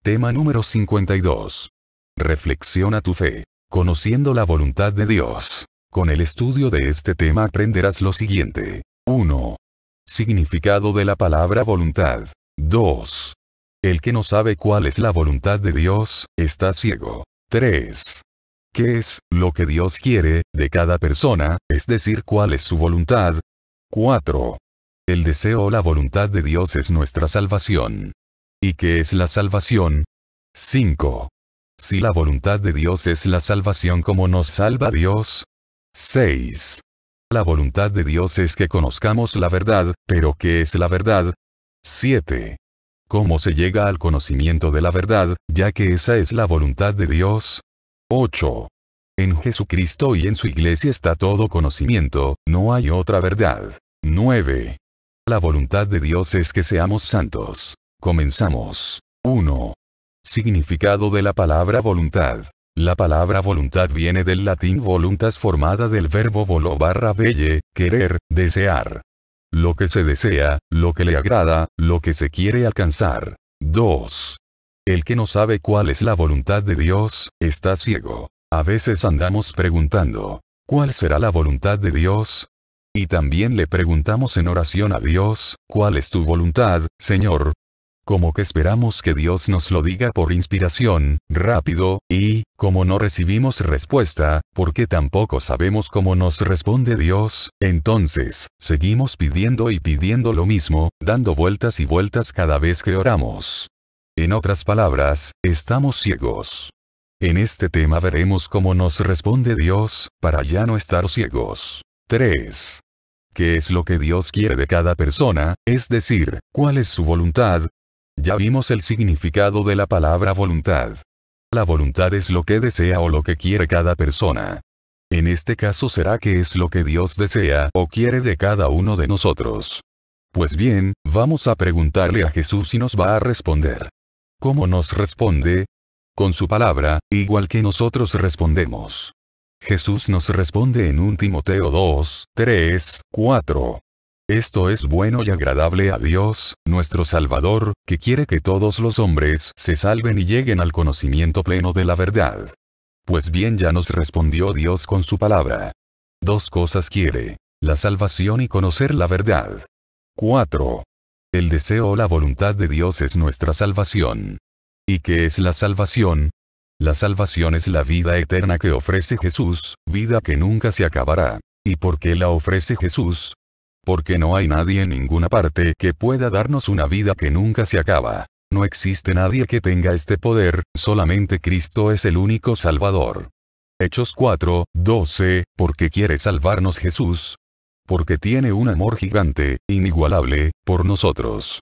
Tema número 52. Reflexiona tu fe, conociendo la voluntad de Dios. Con el estudio de este tema aprenderás lo siguiente. 1. Significado de la palabra voluntad. 2. El que no sabe cuál es la voluntad de Dios, está ciego. 3. ¿Qué es lo que Dios quiere de cada persona, es decir, cuál es su voluntad? 4. El deseo o la voluntad de Dios es nuestra salvación. ¿Y qué es la salvación? 5. Si la voluntad de Dios es la salvación, ¿cómo nos salva Dios? 6. La voluntad de Dios es que conozcamos la verdad, pero ¿qué es la verdad? 7. ¿Cómo se llega al conocimiento de la verdad, ya que esa es la voluntad de Dios? 8. En Jesucristo y en su iglesia está todo conocimiento, no hay otra verdad. 9. La voluntad de Dios es que seamos santos. Comenzamos. 1. Significado de la palabra voluntad. La palabra voluntad viene del latín voluntas, formada del verbo volo / velle, querer, desear. Lo que se desea, lo que le agrada, lo que se quiere alcanzar. 2. El que no sabe cuál es la voluntad de Dios, está ciego. A veces andamos preguntando, ¿cuál será la voluntad de Dios? Y también le preguntamos en oración a Dios, ¿cuál es tu voluntad, Señor? Como que esperamos que Dios nos lo diga por inspiración, rápido, y, como no recibimos respuesta, porque tampoco sabemos cómo nos responde Dios, entonces, seguimos pidiendo y pidiendo lo mismo, dando vueltas y vueltas cada vez que oramos. En otras palabras, estamos ciegos. En este tema veremos cómo nos responde Dios, para ya no estar ciegos. 3. ¿Qué es lo que Dios quiere de cada persona, es decir, cuál es su voluntad? Ya vimos el significado de la palabra voluntad. La voluntad es lo que desea o lo que quiere cada persona. En este caso será qué es lo que Dios desea o quiere de cada uno de nosotros. Pues bien, vamos a preguntarle a Jesús y nos va a responder. ¿Cómo nos responde? Con su palabra, igual que nosotros respondemos. Jesús nos responde en 1 Timoteo 2, 3, 4. Esto es bueno y agradable a Dios, nuestro Salvador, que quiere que todos los hombres se salven y lleguen al conocimiento pleno de la verdad. Pues bien, ya nos respondió Dios con su palabra. 2 cosas quiere: la salvación y conocer la verdad. 4. El deseo o la voluntad de Dios es nuestra salvación. ¿Y qué es la salvación? La salvación es la vida eterna que ofrece Jesús, vida que nunca se acabará. ¿Y por qué la ofrece Jesús? Porque no hay nadie en ninguna parte que pueda darnos una vida que nunca se acaba. No existe nadie que tenga este poder, solamente Cristo es el único Salvador. Hechos 4, 12, ¿por qué quiere salvarnos Jesús? Porque tiene un amor gigante, inigualable, por nosotros.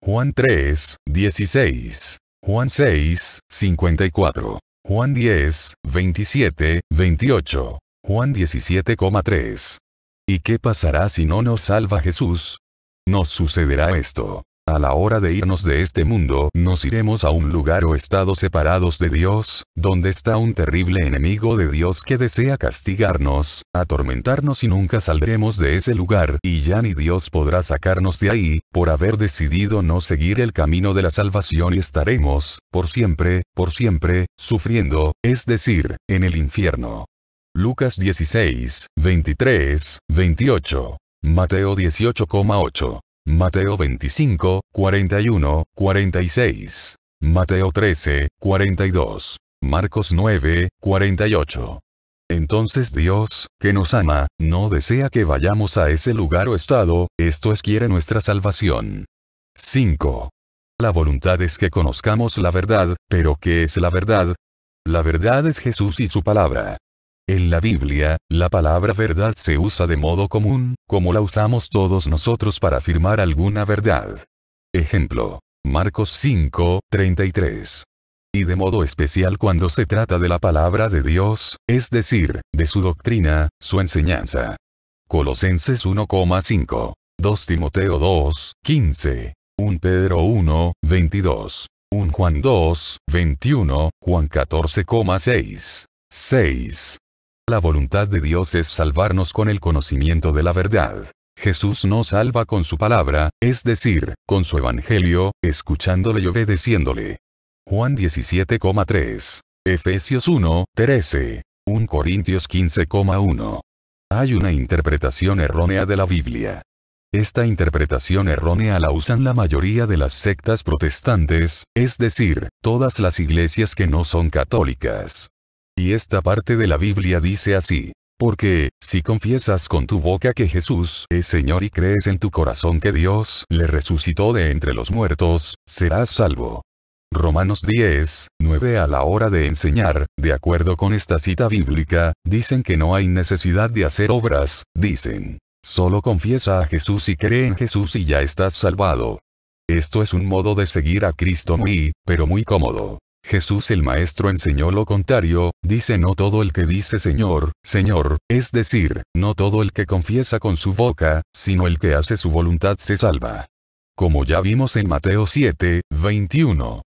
Juan 3, 16. Juan 6, 54. Juan 10, 27, 28. Juan 17,3. ¿Y qué pasará si no nos salva Jesús? Nos sucederá esto. A la hora de irnos de este mundo, nos iremos a un lugar o estado separados de Dios, donde está un terrible enemigo de Dios que desea castigarnos, atormentarnos y nunca saldremos de ese lugar y ya ni Dios podrá sacarnos de ahí, por haber decidido no seguir el camino de la salvación y estaremos, por siempre, sufriendo, es decir, en el infierno. Lucas 16, 23, 28. Mateo 18,8. Mateo 25, 41, 46. Mateo 13, 42. Marcos 9, 48. Entonces Dios, que nos ama, no desea que vayamos a ese lugar o estado, esto es, quiere nuestra salvación. 5. La voluntad es que conozcamos la verdad, pero ¿qué es la verdad? La verdad es Jesús y su palabra. En la Biblia, la palabra verdad se usa de modo común, como la usamos todos nosotros para afirmar alguna verdad. Ejemplo, Marcos 5, 33. Y de modo especial cuando se trata de la palabra de Dios, es decir, de su doctrina, su enseñanza. Colosenses 1,5. 2 Timoteo 2, 15. 1 Pedro 1, 22. 1 Juan 2, 21, Juan 14,6. 6. La voluntad de Dios es salvarnos con el conocimiento de la verdad. Jesús nos salva con su palabra, es decir, con su evangelio, escuchándole y obedeciéndole. Juan 17,3. Efesios 1:13. 1 Corintios 15,1. Hay una interpretación errónea de la Biblia. Esta interpretación errónea la usan la mayoría de las sectas protestantes, es decir, todas las iglesias que no son católicas. Y esta parte de la Biblia dice así: porque, si confiesas con tu boca que Jesús es Señor y crees en tu corazón que Dios le resucitó de entre los muertos, serás salvo. Romanos 10:9. A la hora de enseñar, de acuerdo con esta cita bíblica, dicen que no hay necesidad de hacer obras, dicen: solo confiesa a Jesús y cree en Jesús y ya estás salvado. Esto es un modo de seguir a Cristo pero muy cómodo. Jesús el Maestro enseñó lo contrario, dice: no todo el que dice Señor, Señor, es decir, no todo el que confiesa con su boca, sino el que hace su voluntad se salva. Como ya vimos en Mateo 7:21.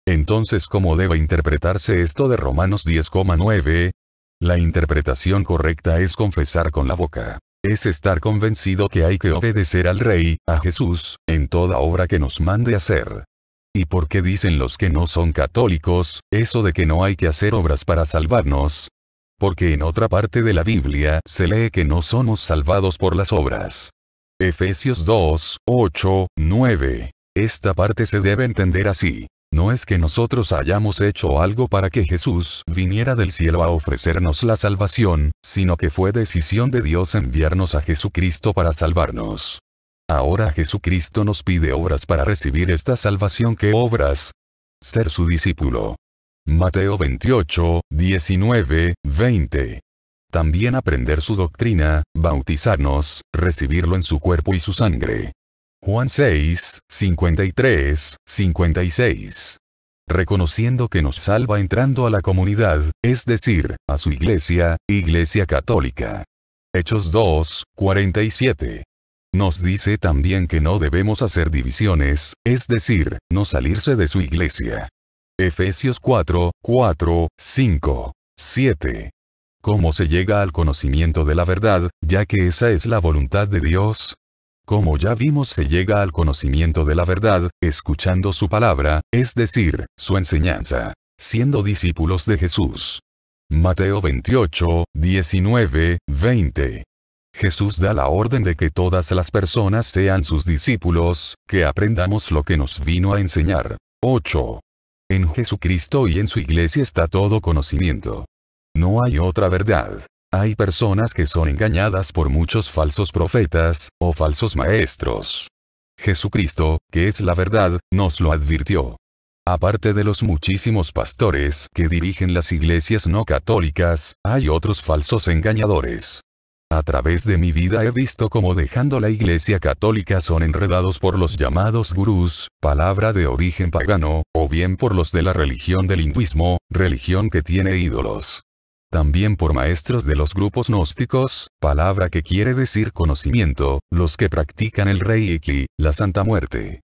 Entonces, ¿cómo debe interpretarse esto de Romanos 10,9? La interpretación correcta es confesar con la boca. Es estar convencido que hay que obedecer al Rey, a Jesús, en toda obra que nos mande hacer. ¿Y por qué dicen los que no son católicos, eso de que no hay que hacer obras para salvarnos? Porque en otra parte de la Biblia se lee que no somos salvados por las obras. Efesios 2:8-9. Esta parte se debe entender así. No es que nosotros hayamos hecho algo para que Jesús viniera del cielo a ofrecernos la salvación, sino que fue decisión de Dios enviarnos a Jesucristo para salvarnos. Ahora Jesucristo nos pide obras para recibir esta salvación. ¿Qué obras? Ser su discípulo. Mateo 28:19-20. También aprender su doctrina, bautizarnos, recibirlo en su cuerpo y su sangre. Juan 6:53-56. Reconociendo que nos salva entrando a la comunidad, es decir, a su iglesia, Iglesia Católica. Hechos 2:47. Nos dice también que no debemos hacer divisiones, es decir, no salirse de su iglesia. Efesios 4:4-5-7. ¿Cómo se llega al conocimiento de la verdad, ya que esa es la voluntad de Dios? Como ya vimos, se llega al conocimiento de la verdad, escuchando su palabra, es decir, su enseñanza, siendo discípulos de Jesús. Mateo 28:19-20. Jesús da la orden de que todas las personas sean sus discípulos, que aprendamos lo que nos vino a enseñar. 8. En Jesucristo y en su iglesia está todo conocimiento. No hay otra verdad. Hay personas que son engañadas por muchos falsos profetas, o falsos maestros. Jesucristo, que es la verdad, nos lo advirtió. Aparte de los muchísimos pastores que dirigen las iglesias no católicas, hay otros falsos engañadores. A través de mi vida he visto cómo dejando la iglesia católica son enredados por los llamados gurús, palabra de origen pagano, o bien por los de la religión del hinduismo, religión que tiene ídolos. También por maestros de los grupos gnósticos, palabra que quiere decir conocimiento, los que practican el Reiki, la Santa Muerte.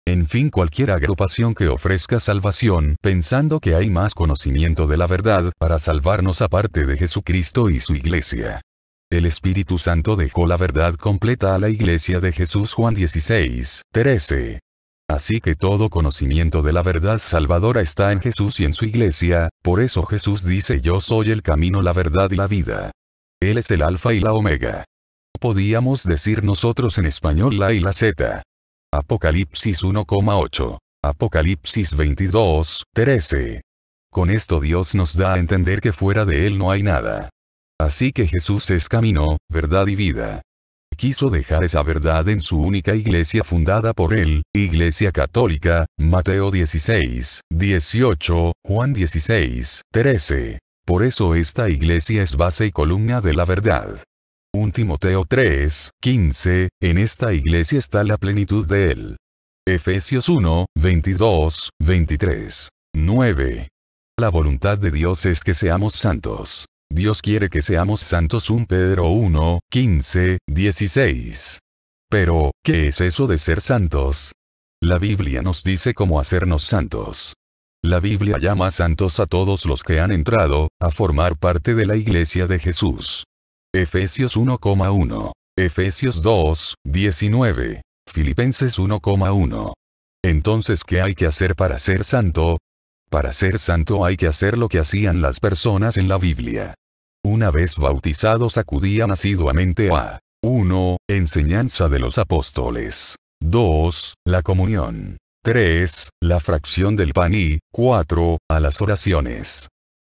En fin, cualquier agrupación que ofrezca salvación pensando que hay más conocimiento de la verdad para salvarnos aparte de Jesucristo y su iglesia. El Espíritu Santo dejó la verdad completa a la iglesia de Jesús. Juan 16:13. Así que todo conocimiento de la verdad salvadora está en Jesús y en su iglesia, por eso Jesús dice: yo soy el camino, la verdad y la vida. Él es el alfa y la omega. Podíamos decir nosotros en español la y la Z. Apocalipsis 1,8. Apocalipsis 22:13. Con esto Dios nos da a entender que fuera de Él no hay nada. Así que Jesús es camino, verdad y vida. Quiso dejar esa verdad en su única iglesia fundada por Él, Iglesia Católica, Mateo 16:18, Juan 16:13. Por eso esta iglesia es base y columna de la verdad. 1 Timoteo 3:15, en esta iglesia está la plenitud de Él. Efesios 1:22-23. 9. La voluntad de Dios es que seamos santos. Dios quiere que seamos santos. 1 Pedro 1:15-16. Pero, ¿qué es eso de ser santos? La Biblia nos dice cómo hacernos santos. La Biblia llama santos a todos los que han entrado a formar parte de la iglesia de Jesús. Efesios 1,1. Efesios 2:19. Filipenses 1,1. Entonces, ¿qué hay que hacer para ser santo? Para ser santo hay que hacer lo que hacían las personas en la Biblia. Una vez bautizados acudían asiduamente a 1. Enseñanza de los apóstoles. 2. La comunión. 3. La fracción del pan y 4. A las oraciones.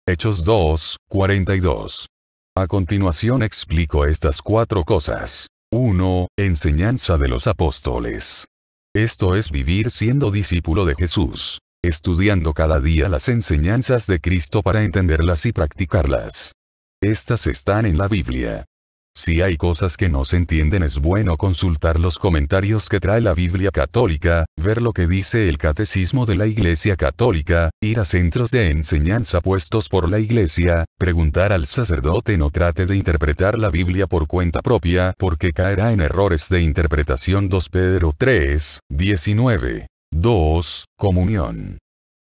Hechos 2, 42. A continuación explico estas 4 cosas. 1. Enseñanza de los apóstoles. Esto es vivir siendo discípulo de Jesús, estudiando cada día las enseñanzas de Cristo para entenderlas y practicarlas. Estas están en la Biblia. Si hay cosas que no se entienden, es bueno consultar los comentarios que trae la Biblia católica, ver lo que dice el Catecismo de la Iglesia Católica, ir a centros de enseñanza puestos por la Iglesia, preguntar al sacerdote. No trate de interpretar la Biblia por cuenta propia, porque caerá en errores de interpretación. 2 Pedro 3, 19. 2. Comunión.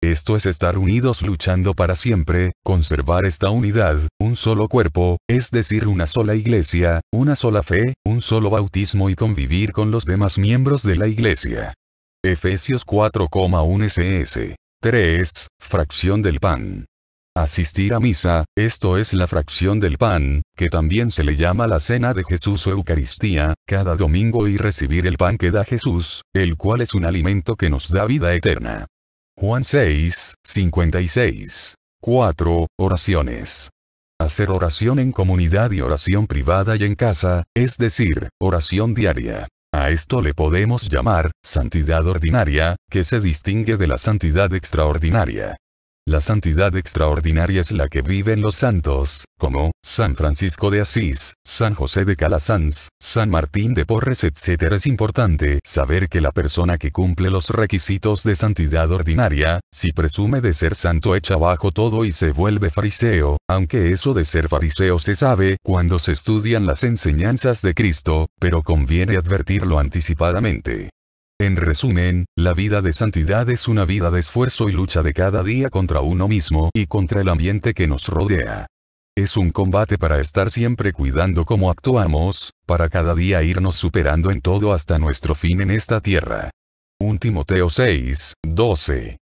Esto es estar unidos luchando para siempre, conservar esta unidad, un solo cuerpo, es decir, una sola iglesia, una sola fe, un solo bautismo y convivir con los demás miembros de la iglesia. Efesios 4,1 ss. 3. Fracción del pan. Asistir a misa, esto es la fracción del pan, que también se le llama la cena de Jesús o Eucaristía, cada domingo y recibir el pan que da Jesús, el cual es un alimento que nos da vida eterna. Juan 6, 56. 4. Oraciones. Hacer oración en comunidad y oración privada y en casa, es decir, oración diaria. A esto le podemos llamar santidad ordinaria, que se distingue de la santidad extraordinaria. La santidad extraordinaria es la que viven los santos, como San Francisco de Asís, San José de Calasanz, San Martín de Porres, etc. Es importante saber que la persona que cumple los requisitos de santidad ordinaria, si presume de ser santo, echa abajo todo y se vuelve fariseo, aunque eso de ser fariseo se sabe cuando se estudian las enseñanzas de Cristo, pero conviene advertirlo anticipadamente. En resumen, la vida de santidad es una vida de esfuerzo y lucha de cada día contra uno mismo y contra el ambiente que nos rodea. Es un combate para estar siempre cuidando cómo actuamos, para cada día irnos superando en todo hasta nuestro fin en esta tierra. 1 Timoteo 6, 12.